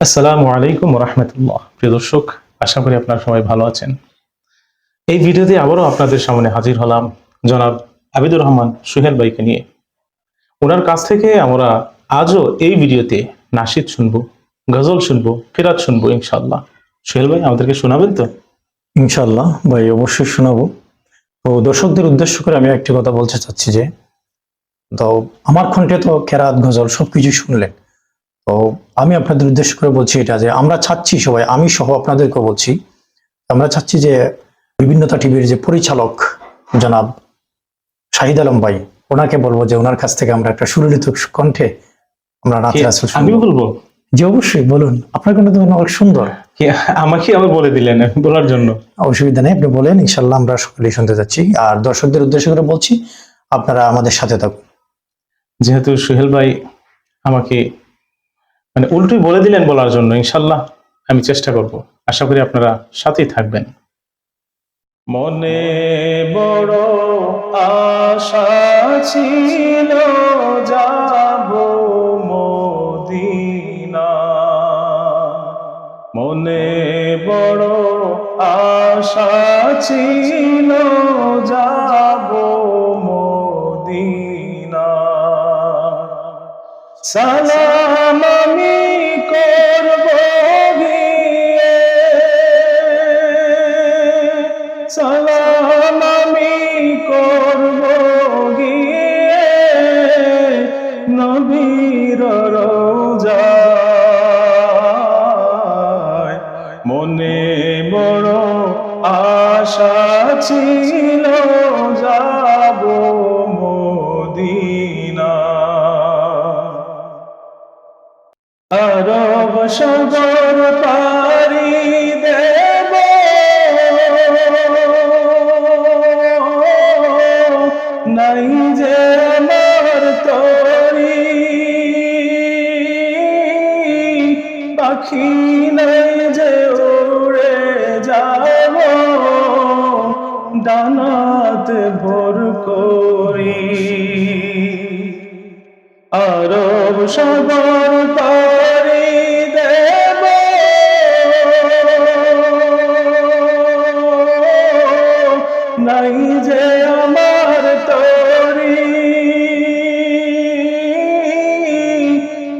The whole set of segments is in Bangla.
আসসালামু আলাইকুম রাহমাতুল্লাহ। প্রিয় দর্শক, আশা করি আপনারা সবাই ভালো আছেন। এই ভিডিওতে আবারও আপনাদের সামনে হাজির হলাম জনাব আবিদুর রহমান সোহেল ভাইকে নিয়ে। উনার কাছ থেকে আমরা আজও এই ভিডিওতে নাশিদ শুনবো, গজল শুনবো, কেরাত শুনবো ইনশাআল্লাহ। সোহেল ভাই আমাদেরকে শোনাবেন তো? ইনশাআল্লাহ ভাই, অবশ্যই শোনাবো। তো দর্শকদের উদ্দেশ্য করে আমি একটি কথা বলতে চাচ্ছি যে, তো আমার কণ্ঠে তো কেরাত গজল সবকিছু শুনলেন। তো আমি আপনাদের উদ্দেশ্য করে বলছি এটা যে আমরা চাচ্ছি সবাই, আমি সহ আপনাদেরকে বলছি, আমরা চাচ্ছি যে বিভিন্নতা টিভির যে পরিচালক জনাব শাহিদ আলম ভাই, ওনাকে বলবো যে ওনার কাছ থেকে আমরা একটা সুললিত কণ্ঠে আমরা কি নাতে রাসূল আমি শুনবো। বলবো? জি অবশ্যই বলুন, আপনার কণ্ঠ তো অনেক সুন্দর। কি আমাকে আবার বলে দিলেন বলার জন্য? অসুবিধা নেই, আপনি বলেন, ইনশাল্লাহ আমরা সকলেই শুনতে যাচ্ছি। আর দর্শকদের উদ্দেশ্য করে বলছি, আপনারা আমাদের সাথে থাকুন। যেহেতু সোহেল ভাই আমাকে উল্টোই বলে দিলেন বলার জন্য, ইনশাআল্লাহ আমি চেষ্টা করব। আশা করি আপনারা সাথেই থাকবেন। মনে বড় আশা ছিল যাব মদিনা, মনে বড় আশা ছিল যাব মদিনা, সালাম আমি করব গিয়ে, সালাম আমি করব গিয়ে নবীর রওজায়, মনে বড় আশা ছিল যাব মদিনা, আরব সাগর পাড়ি দেব, নাই যে আমার তরি, পাখি নাই যে উড়ে যাব ডানাতে ভোর করি, আরব সাগর পাড়ি দেব, নাই যে আমার তরি,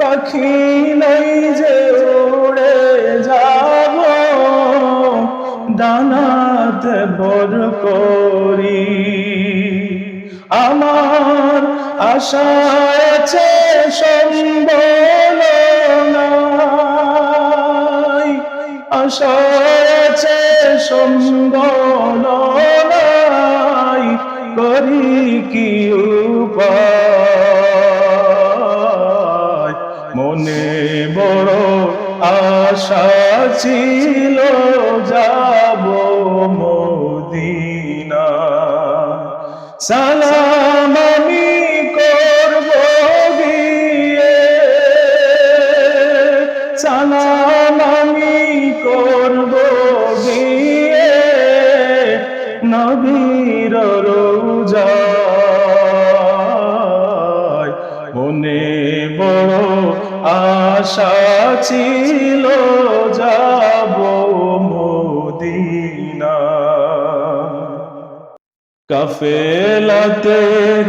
পাখি নাই যে উড়ে যাব ডানাতে ভর করি, আমার আশা আছে সম্বল নাই, আশা আছে সম্বল নাই, করি কি উপায়, মনে বড় আশা ছিল যাব মদিনা, সালাম আমি করব গিয়ে, সালাম আমি করব গিয়ে নবীর রওজায়, মনে বড় আশা ছিল যাব মদিনা, কাফেলাতে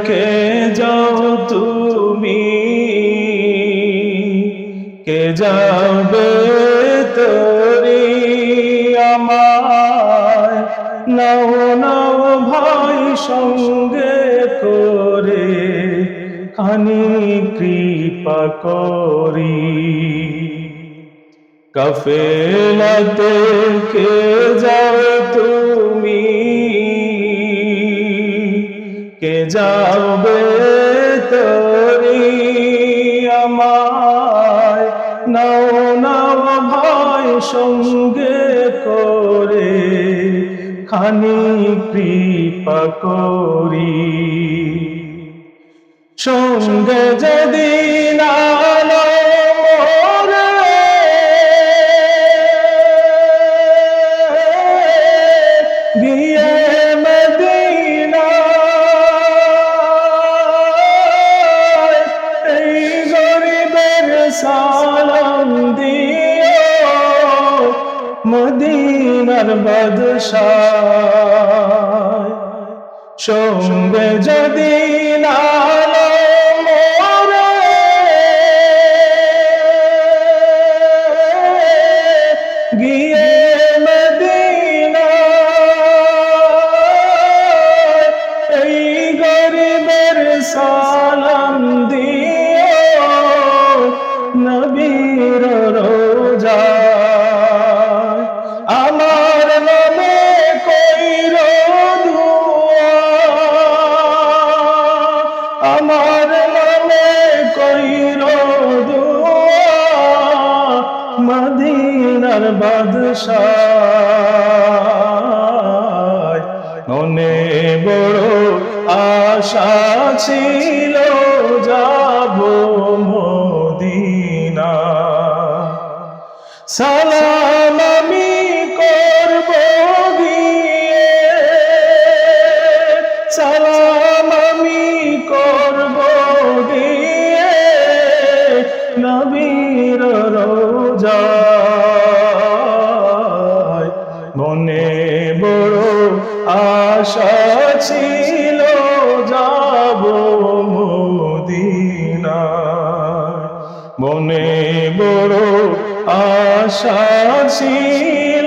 কে যাও তুমি, কে যাবে তরি, আমায় নাও নাও ভাই সঙ্গে করে, খানি কৃপা করি, কাফেলাতে কে যাও তুমি, কে যাবে তরি, আমায় নাও নাও ভাই সঙ্গে করে, খানি কৃপা করি, সঙ্গে যদি না গিয়ে মদিনা, এই গরিবের সালাম দিয়ে মদিনার বাদশাহ সঙ্গে যদি নালো মোরে গিয়ে মদিনা এই গরিবের সালাম দিও নবীর রোজা আমার নামে কইরো দুআ আমার নামে কইরো দুআ মদিনার বাদশাহ মনে বড় আশা ছিল যাব মদিনা সালাম আমি করব গিয়ে সালাম আমি করব গিয়ে নবীর রোজায় মনে বড় আশা ছিল যাব মদিনা মনে বড় আশা ছিল